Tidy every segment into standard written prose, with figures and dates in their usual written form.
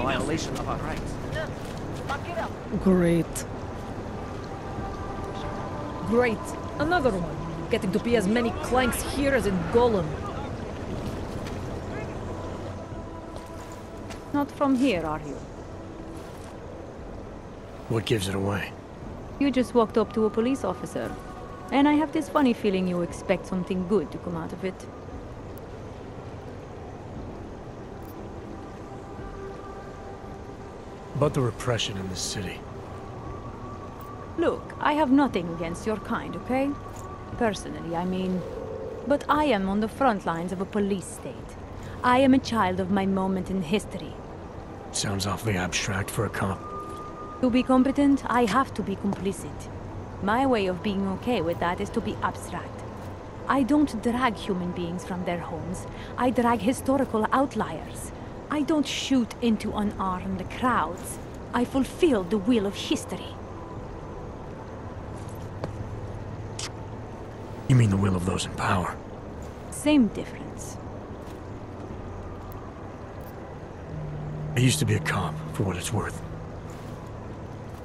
violation of our rights. Great. Great. Another one. Getting to be as many clanks here as in Golem. Not from here, are you? What gives it away? You just walked up to a police officer. And I have this funny feeling you expect something good to come out of it. About the repression in this city. Look, I have nothing against your kind, okay? Personally, I mean. But I am on the front lines of a police state. I am a child of my moment in history. Sounds awfully abstract for a cop. To be competent, I have to be complicit. My way of being okay with that is to be abstract. I don't drag human beings from their homes. I drag historical outliers. I don't shoot into unarmed crowds. I fulfill the will of history. You mean the will of those in power? Same difference. I used to be a cop, for what it's worth.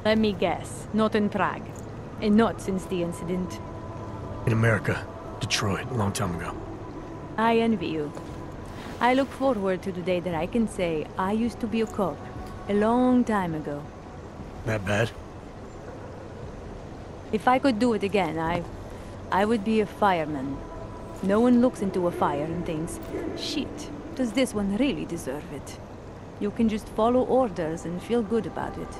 Let me guess, not in Prague. And not since the incident. In America, Detroit, a long time ago. I envy you. I look forward to the day that I can say I used to be a cop, a long time ago. That bad? If I could do it again, I would be a fireman. No one looks into a fire and thinks, shit, does this one really deserve it? You can just follow orders and feel good about it.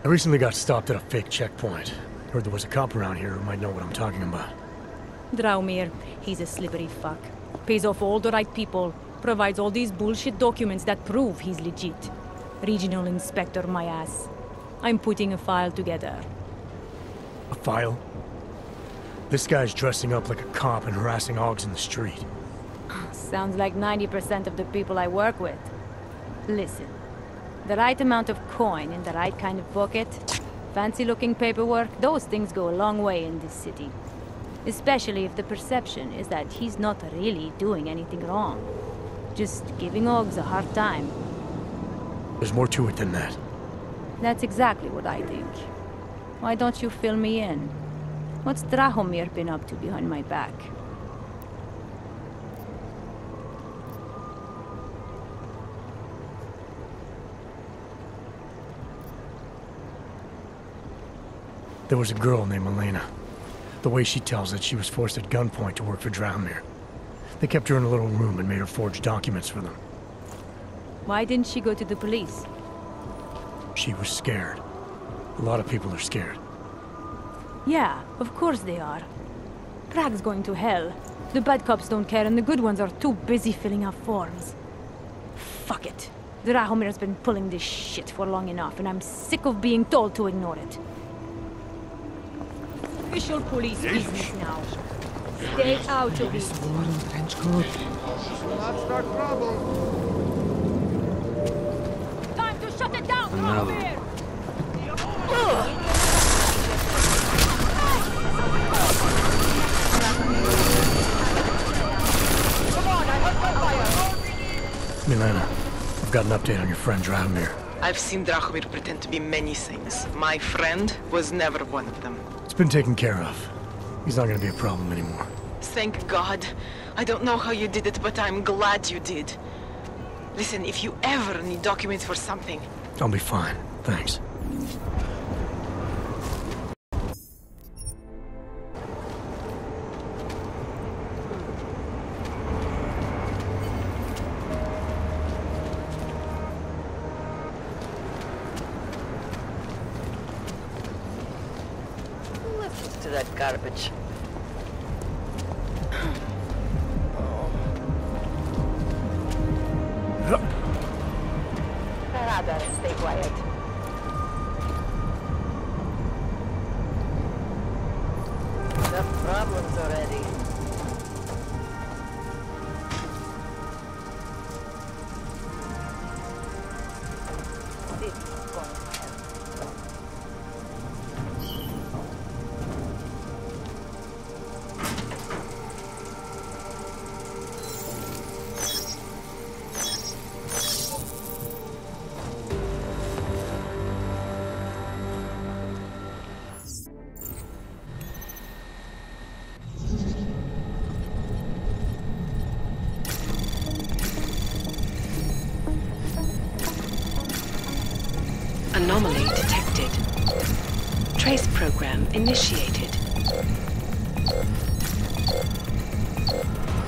I recently got stopped at a fake checkpoint. Heard there was a cop around here who might know what I'm talking about. Draumir, he's a slippery fuck. Pays off all the right people. Provides all these bullshit documents that prove he's legit. Regional inspector, my ass. I'm putting a file together. A file? This guy's dressing up like a cop and harassing hogs in the street. Sounds like 90% of the people I work with. Listen, the right amount of coin in the right kind of pocket, fancy-looking paperwork, those things go a long way in this city. Especially if the perception is that he's not really doing anything wrong. Just giving hogs a hard time. There's more to it than that. That's exactly what I think. Why don't you fill me in? What's Drahomir been up to behind my back? There was a girl named Elena. The way she tells it, she was forced at gunpoint to work for Drahomir. They kept her in a little room and made her forge documents for them. Why didn't she go to the police? She was scared. A lot of people are scared. Yeah, of course they are. Prague's going to hell. The bad cops don't care and the good ones are too busy filling out forms. Fuck it. Drahomir's been pulling this shit for long enough and I'm sick of being told to ignore it. Official police business now. Stay out of it. Not start trouble. Time to shut it down, Drahomir! Come on, I heard fire! Milena, I've got an update on your friend Drahomir. I've seen Drahomir pretend to be many things. My friend was never one of them. It's been taken care of. He's not gonna be a problem anymore. Thank God. I don't know how you did it, but I'm glad you did. Listen, if you ever need documents for something... I'll be fine, thanks. Listen to that garbage. Rather stay quiet. Enough problems already. This is going to help. Anomaly detected. Trace program initiated.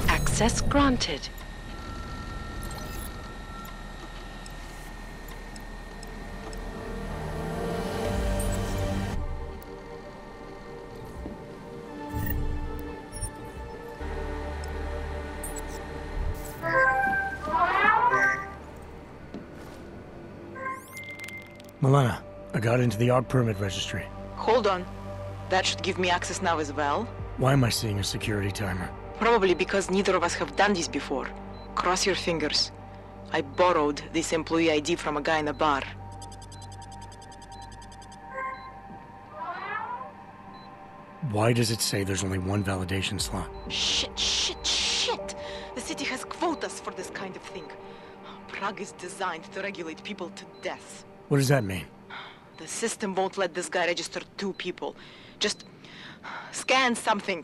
Access granted. Milena, I got into the art permit registry. Hold on. That should give me access now as well. Why am I seeing a security timer? Probably because neither of us have done this before. Cross your fingers. I borrowed this employee ID from a guy in a bar. Why does it say there's only one validation slot? Shit! The city has quotas for this kind of thing. Prague is designed to regulate people to death. What does that mean? The system won't let this guy register 2 people. Just scan something.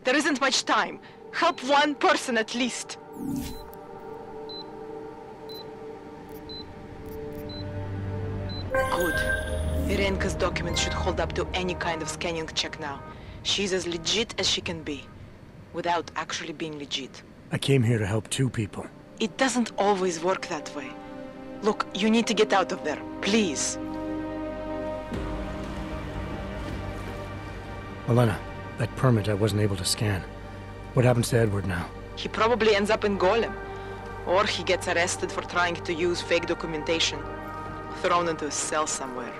There isn't much time. Help one person at least. Good. Irenka's documents should hold up to any kind of scanning check now. She's as legit as she can be, without actually being legit. I came here to help 2 people. It doesn't always work that way. Look, you need to get out of there, please. Milena, that permit I wasn't able to scan. What happens to Edward now? He probably ends up in Golem. Or he gets arrested for trying to use fake documentation. Thrown into a cell somewhere.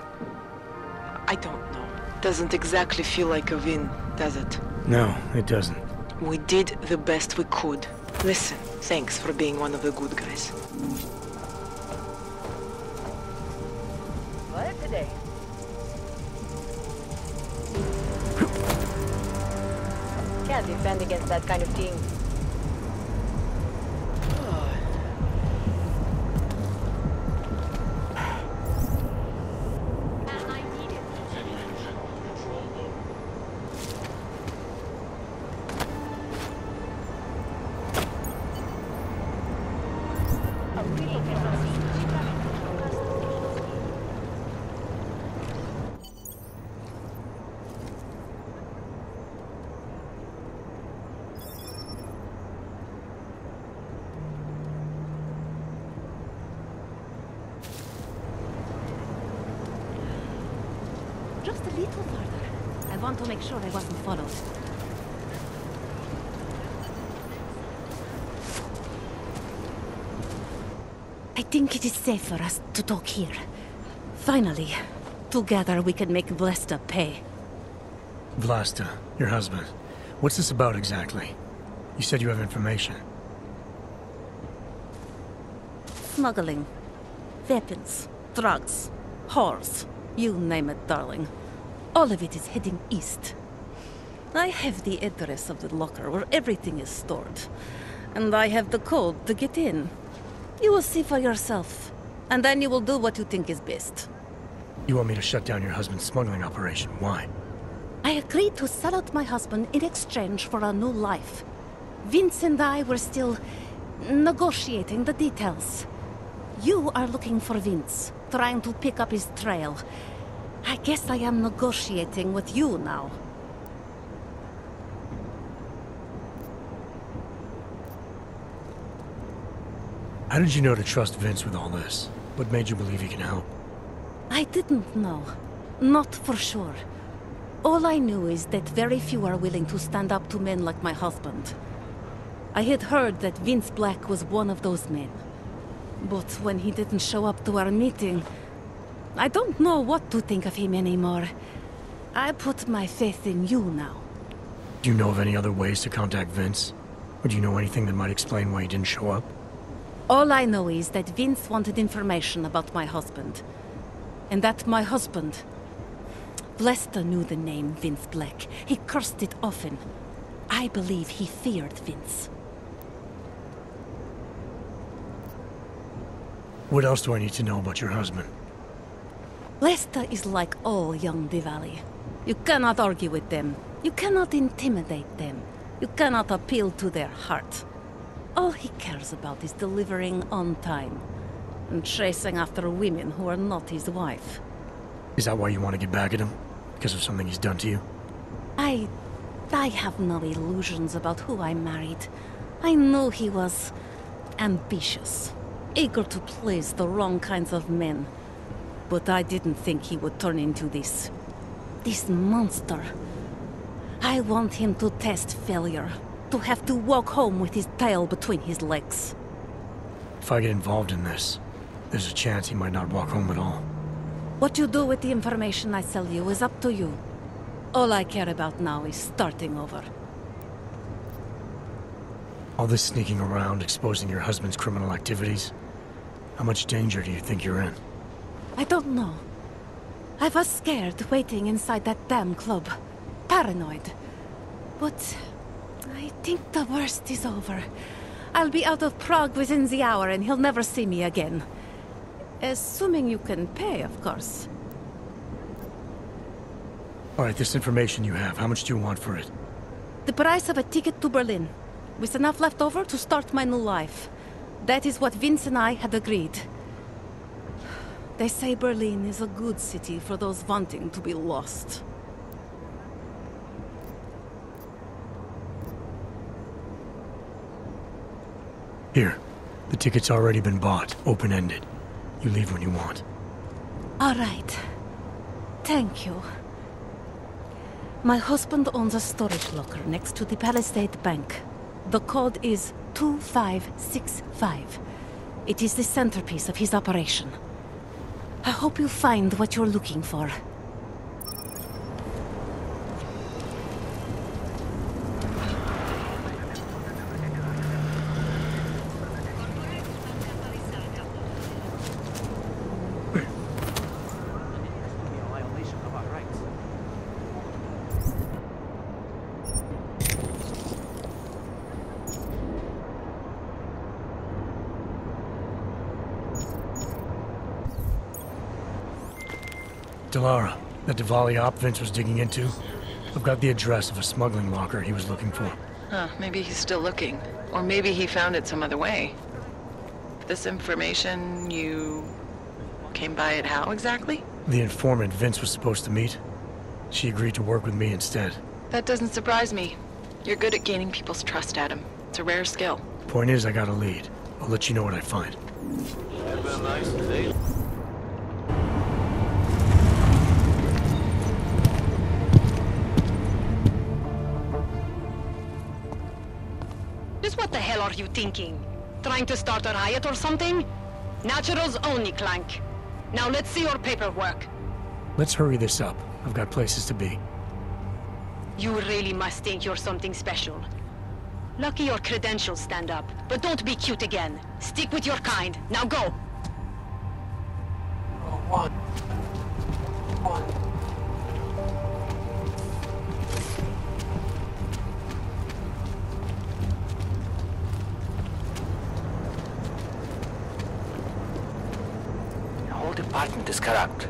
I don't know. Doesn't exactly feel like a win, does it? No, it doesn't. We did the best we could. Listen, thanks for being one of the good guys. What today? Can't defend against that kind of team. Just a little further. I want to make sure I wasn't followed. I think it is safe for us to talk here. Finally, together we can make Vlasta pay. Vlasta, your husband. What's this about exactly? You said you have information. Smuggling. Weapons. Drugs. Whores. You name it, darling. All of it is heading east. I have the address of the locker where everything is stored. And I have the code to get in. You will see for yourself. And then you will do what you think is best. You want me to shut down your husband's smuggling operation? Why? I agreed to sell out my husband in exchange for a new life. Vince and I were still negotiating the details. You are looking for Vince, trying to pick up his trail. I guess I am negotiating with you now. How did you know to trust Vince with all this? What made you believe he can help? I didn't know. Not for sure. All I knew is that very few are willing to stand up to men like my husband. I had heard that Vince Black was one of those men. But when he didn't show up to our meeting, I don't know what to think of him anymore. I put my faith in you now. Do you know of any other ways to contact Vince? Or do you know anything that might explain why he didn't show up? All I know is that Vince wanted information about my husband. And that my husband... Vlasta knew the name Vince Black. He cursed it often. I believe he feared Vince. What else do I need to know about your husband? Vlasta is like all young Diwali. You cannot argue with them. You cannot intimidate them. You cannot appeal to their heart. All he cares about is delivering on time. and chasing after women who are not his wife. Is that why you want to get back at him? Because of something he's done to you? I have no illusions about who I married. I know he was ambitious, eager to please the wrong kinds of men. But I didn't think he would turn into this monster. I want him to test failure, to have to walk home with his tail between his legs. If I get involved in this, there's a chance he might not walk home at all. What you do with the information I sell you is up to you. All I care about now is starting over. All this sneaking around, exposing your husband's criminal activities, how much danger do you think you're in? I don't know. I was scared waiting inside that damn club. Paranoid. But I think the worst is over. I'll be out of Prague within the hour and he'll never see me again. Assuming you can pay, of course. All right, this information you have, how much do you want for it? The price of a ticket to Berlin, with enough left over to start my new life. That is what Vince and I had agreed. They say Berlin is a good city for those wanting to be lost. Here, the ticket's already been bought, open-ended. You leave when you want. All right. Thank you. My husband owns a storage locker next to the Palisade Bank. The code is 2565. It is the centerpiece of his operation. I hope you find what you're looking for. Delara, that Diwali op Vince was digging into? I've got the address of a smuggling locker he was looking for. Huh, maybe he's still looking. Or maybe he found it some other way. This information, you came by it how exactly? The informant Vince was supposed to meet. She agreed to work with me instead. That doesn't surprise me. You're good at gaining people's trust, Adam. It's a rare skill. Point is, I got a lead. I'll let you know what I find. Have a nice day. Just what the hell are you thinking? Trying to start a riot or something? Naturals only, Clank. Now let's see your paperwork. Let's hurry this up. I've got places to be. You really must think you're something special. Lucky your credentials stand up, but don't be cute again. Stick with your kind. Now go! One. The whole department is corrupt.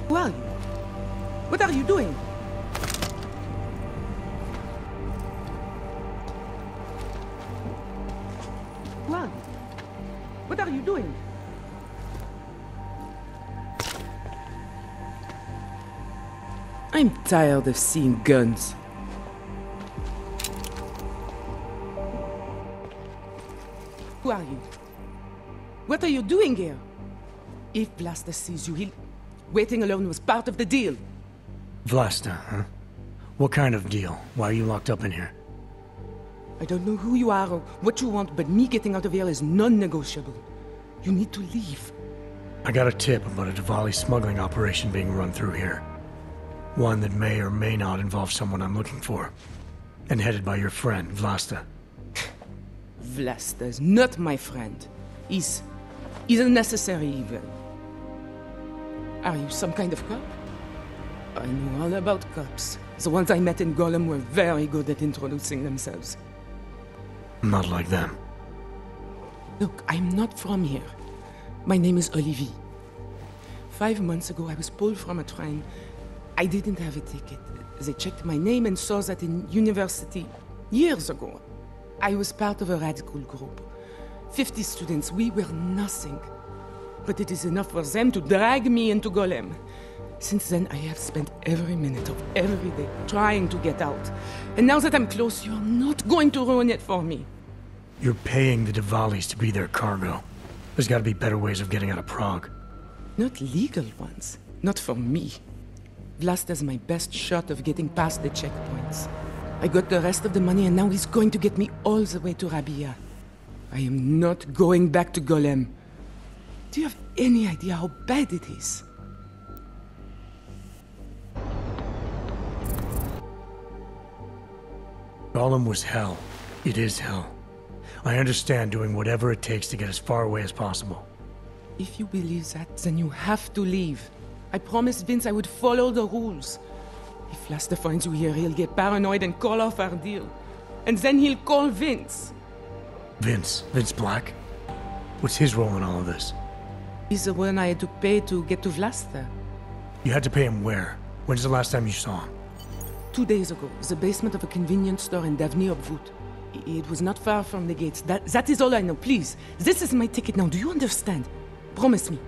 Who are you? What are you doing? Who are you? What are you doing? I'm tired of seeing guns. Who are you? What are you doing here? If Vlasta sees you, he'll... Waiting alone was part of the deal. Vlasta, huh? What kind of deal? Why are you locked up in here? I don't know who you are or what you want, but me getting out of here is non-negotiable. You need to leave. I got a tip about a Diwali smuggling operation being run through here. One that may or may not involve someone I'm looking for. And headed by your friend, Vlasta. Vlasta is not my friend. He's a necessary evil. Are you some kind of cop? I know all about cops. The ones I met in Golem were very good at introducing themselves. Not like them. Look, I'm not from here. My name is Olivier. 5 months ago, I was pulled from a train. I didn't have a ticket. They checked my name and saw that in university years ago. I was part of a radical group. 50 students, we were nothing. But it is enough for them to drag me into Golem. Since then, I have spent every minute of every day trying to get out. And now that I'm close, you're not going to ruin it for me. You're paying the Diwalis to be their cargo. There's gotta be better ways of getting out of Prague. Not legal ones. Not for me. Vlasta's my best shot of getting past the checkpoints. I got the rest of the money and now he's going to get me all the way to Rabia. I am not going back to Golem. Do you have any idea how bad it is? Golem was hell. It is hell. I understand doing whatever it takes to get as far away as possible. If you believe that, then you have to leave. I promised Vince I would follow the rules. If Vlasta finds you here, he'll get paranoid and call off our deal. And then he'll call Vince. Vince Black? What's his role in all of this? He's the one I had to pay to get to Vlasta. You had to pay him where? When's the last time you saw him? 2 days ago, the basement of a convenience store in Davni Obvut. It was not far from the gates. That is all I know. Please, this is my ticket now. Do you understand? Promise me.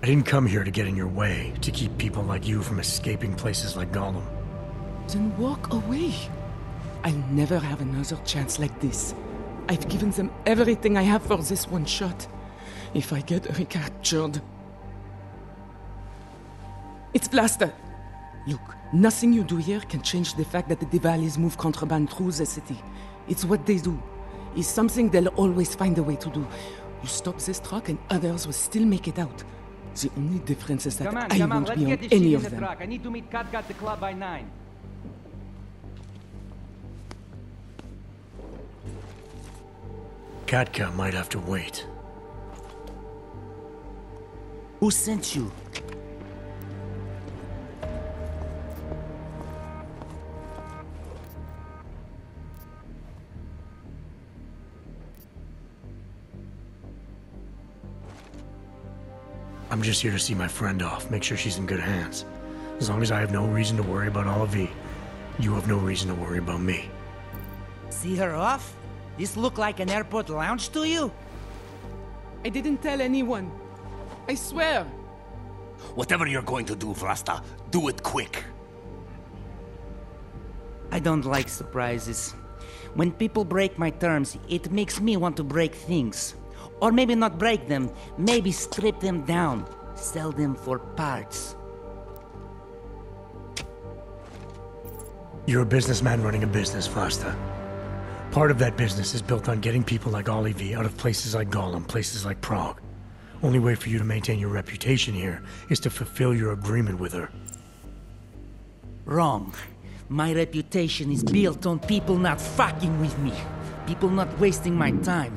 I didn't come here to get in your way, to keep people like you from escaping places like Gollum. Then walk away. I'll never have another chance like this. I've given them everything I have for this one shot. If I get recaptured... It's Vlasta! Look, nothing you do here can change the fact that the Diwalis move contraband through the city. It's what they do. It's something they'll always find a way to do. You stop this truck and others will still make it out. The only difference is that I won't be on any of them. I need to meet Katka at the club by 9. Katka might have to wait. Who sent you? I'm just here to see my friend off, make sure she's in good hands. As long as I have no reason to worry about Olivier, you have no reason to worry about me. See her off? This look like an airport lounge to you? I didn't tell anyone. I swear. Whatever you're going to do, Vlasta, do it quick. I don't like surprises. When people break my terms, it makes me want to break things. Or maybe not break them, maybe strip them down. Sell them for parts. You're a businessman running a business, Vlasta. Part of that business is built on getting people like Olivier out of places like Gollum, places like Prague. Only way for you to maintain your reputation here is to fulfill your agreement with her. Wrong. My reputation is built on people not fucking with me. People not wasting my time.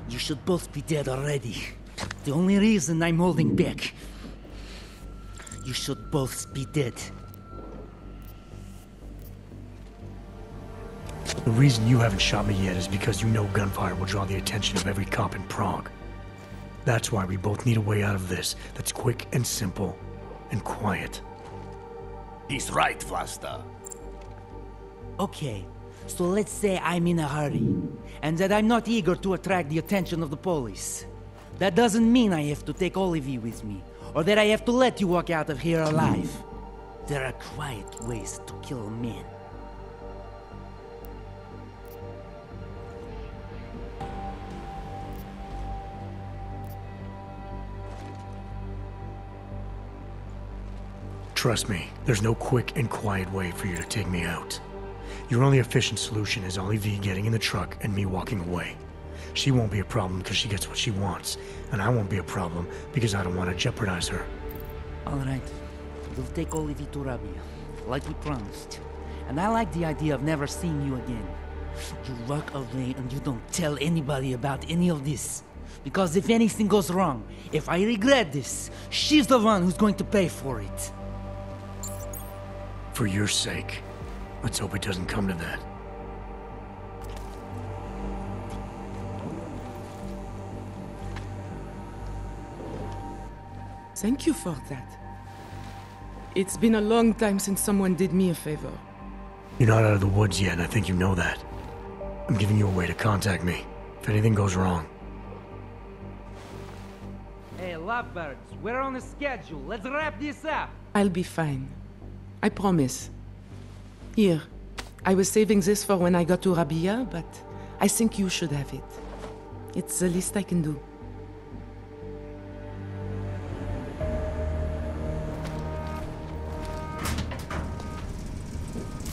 You should both be dead already. The only reason I'm holding back. You should both be dead. reason you haven't shot me yet is because you know gunfire will draw the attention of every cop in Prague. That's why we both need a way out of this that's quick and simple and quiet. He's right, Vlasta. Okay, so let's say I'm in a hurry, and that I'm not eager to attract the attention of the police. That doesn't mean I have to take Olivier with me, or that I have to let you walk out of here alive. There are quiet ways to kill a man. Trust me, there's no quick and quiet way for you to take me out. Your only efficient solution is Olivier getting in the truck and me walking away. She won't be a problem because she gets what she wants, and I won't be a problem because I don't want to jeopardize her. All right, we'll take Olivier to Rabia, like we promised. And I like the idea of never seeing you again. You walk away and you don't tell anybody about any of this. Because if anything goes wrong, if I regret this, she's the one who's going to pay for it. For your sake, let's hope it doesn't come to that. Thank you for that. It's been a long time since someone did me a favor. You're not out of the woods yet, and I think you know that. I'm giving you a way to contact me, if anything goes wrong. Hey, lovebirds, we're on a schedule. Let's wrap this up. I'll be fine. I promise. Here, I was saving this for when I got to Rabia, but I think you should have it. It's the least I can do.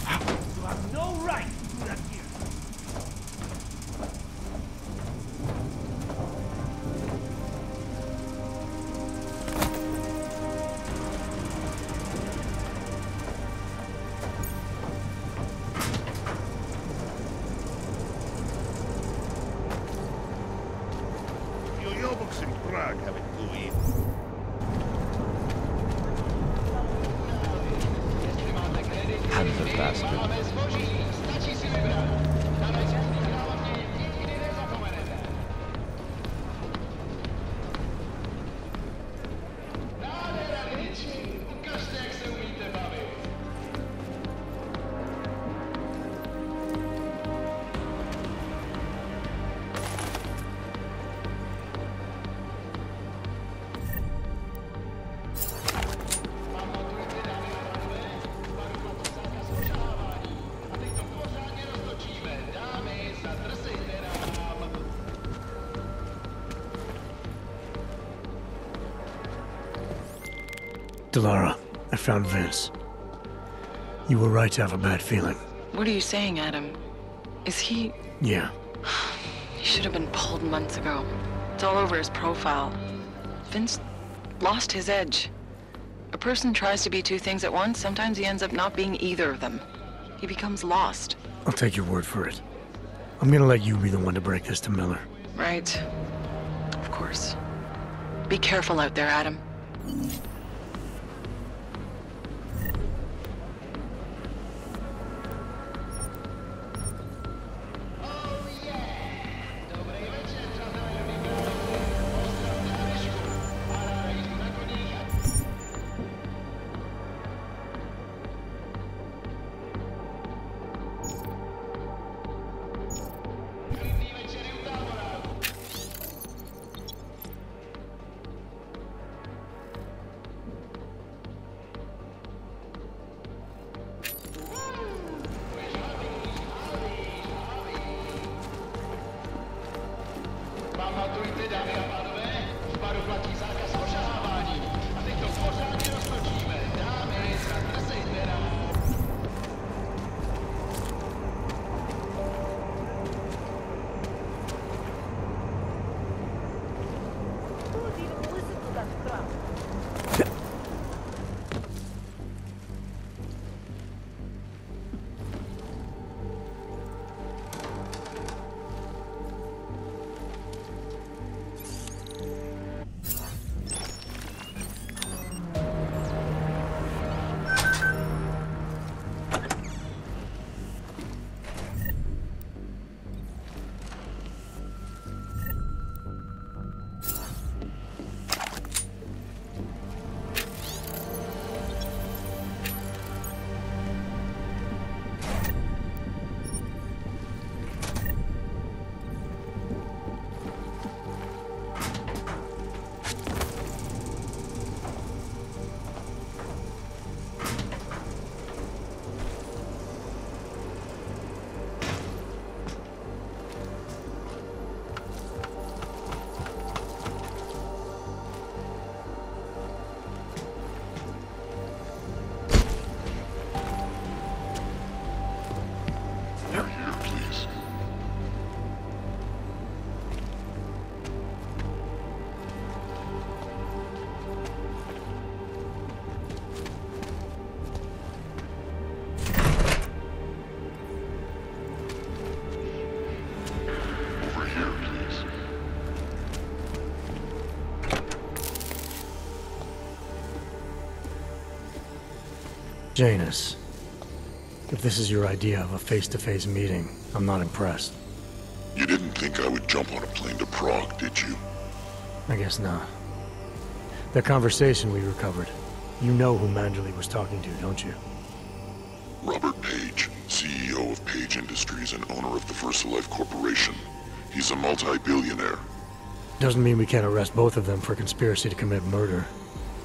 You have no right to do that here. Your books in Prague have it too easy. Handsome bastard. Delara, I found Vince. You were right to have a bad feeling. What are you saying, Adam? Is he... Yeah. He should have been pulled months ago. It's all over his profile. Vince lost his edge. A person tries to be two things at once, sometimes he ends up not being either of them. He becomes lost. I'll take your word for it. I'm gonna let you be the one to break this to Miller. Right. Of course. Be careful out there, Adam. Janus, if this is your idea of a face-to-face meeting, I'm not impressed. You didn't think I would jump on a plane to Prague, did you? I guess not. The conversation we recovered. You know who Manderley was talking to, don't you? Robert Page, CEO of Page Industries and owner of the VersaLife Corporation. He's a multi-billionaire. Doesn't mean we can't arrest both of them for conspiracy to commit murder.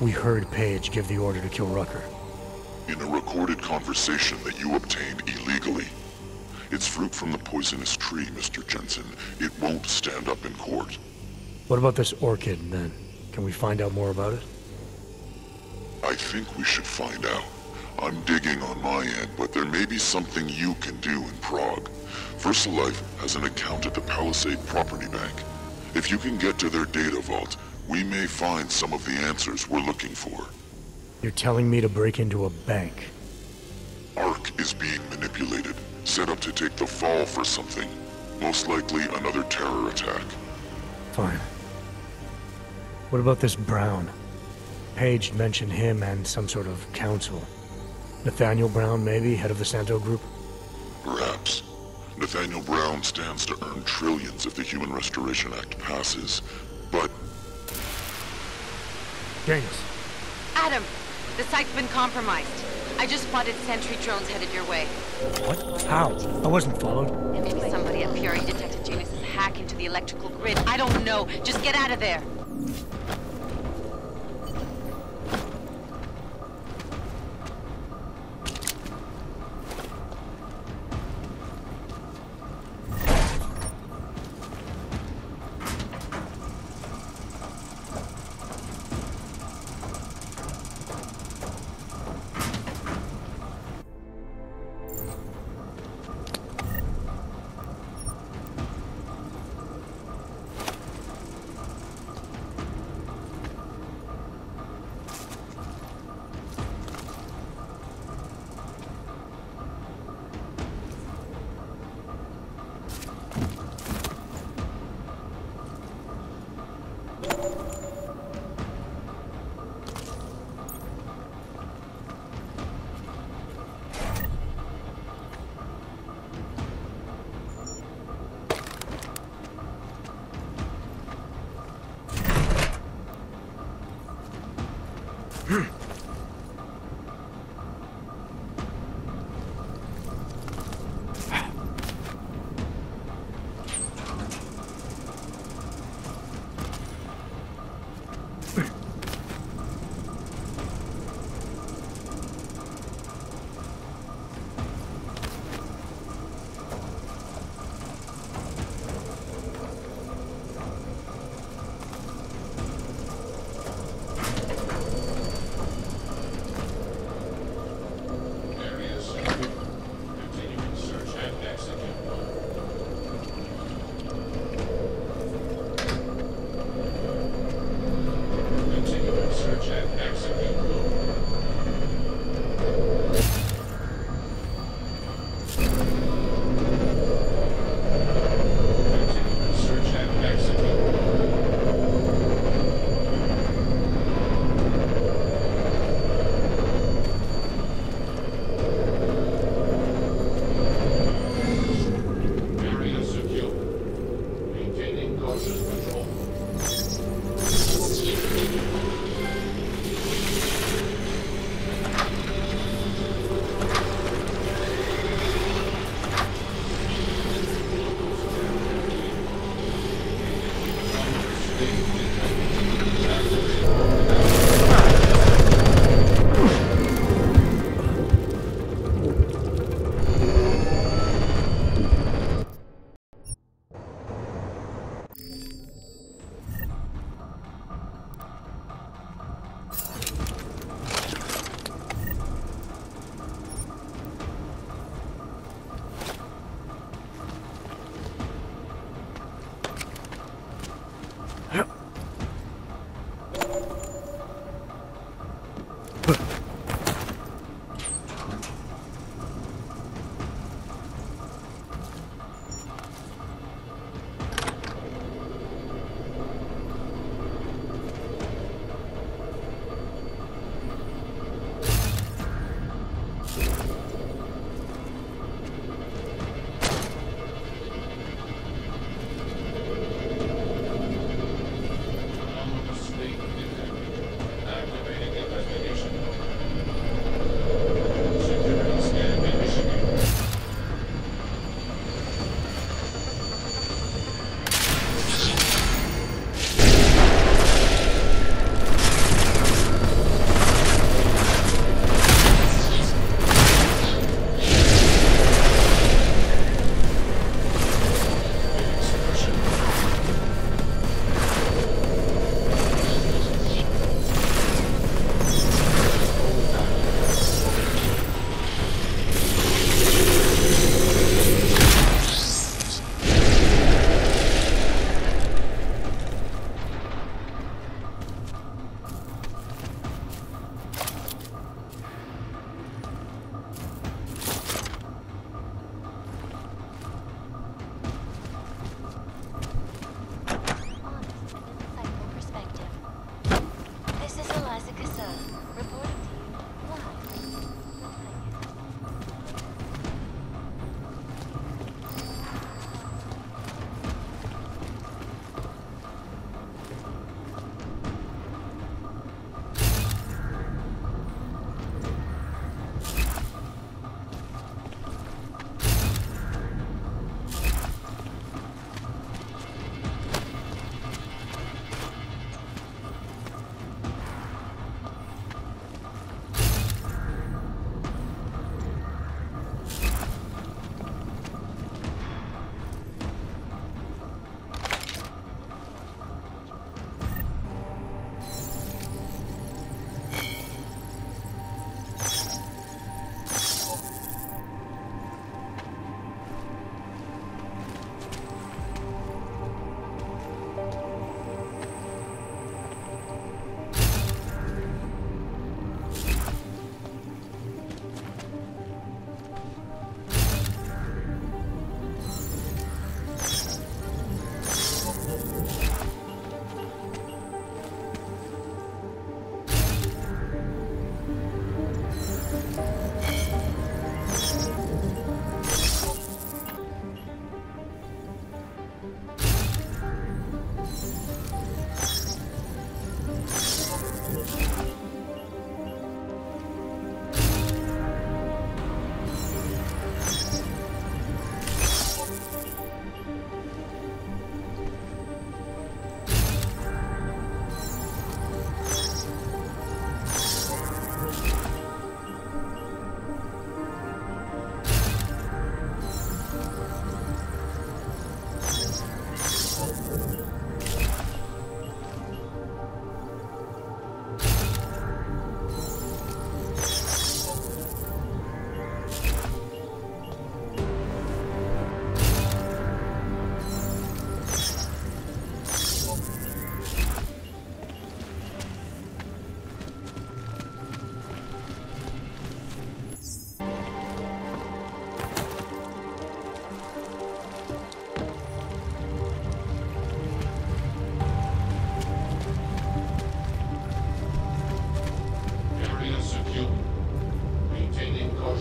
We heard Page give the order to kill Rucker. In a recorded conversation that you obtained illegally. It's fruit from the poisonous tree, Mr. Jensen. It won't stand up in court. What about this orchid, then? Can we find out more about it? I think we should find out. I'm digging on my end, but there may be something you can do in Prague. VersaLife has an account at the Palisade Property Bank. If you can get to their data vault, we may find some of the answers we're looking for. You're telling me to break into a bank? Ark is being manipulated, set up to take the fall for something. Most likely another terror attack. Fine. What about this Brown? Page mentioned him and some sort of council. Nathaniel Brown, maybe, head of the Santo Group? Perhaps. Nathaniel Brown stands to earn trillions if the Human Restoration Act passes, but... Janus. Adam! The site's been compromised. I just spotted sentry drones headed your way. What? How? I wasn't followed. And maybe somebody at PRE detected Janus's hack into the electrical grid. I don't know. Just get out of there.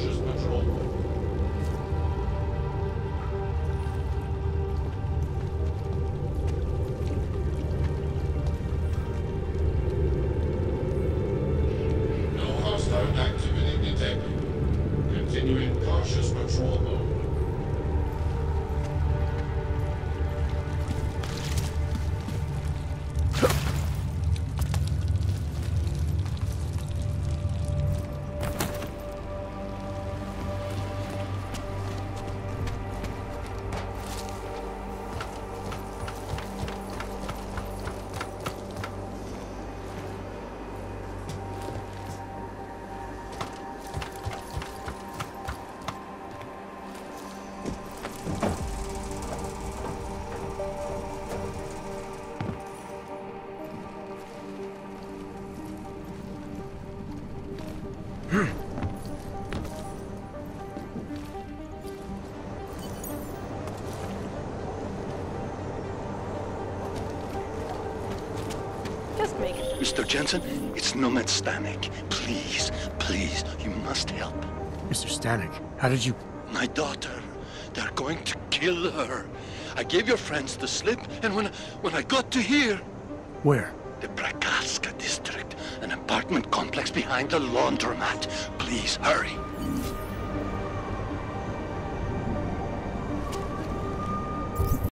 cautious patrol. No hostile activity detected. Continuing cautious patrol mode. Just make it. Mr. Jensen, it's Nomad Stanek. Please, please, you must help. Mr. Stanek, how did you... My daughter. They're going to kill her. I gave your friends the slip, and when I got to here... Where? The Prakaska district, an apartment complex behind the laundromat. Please, hurry.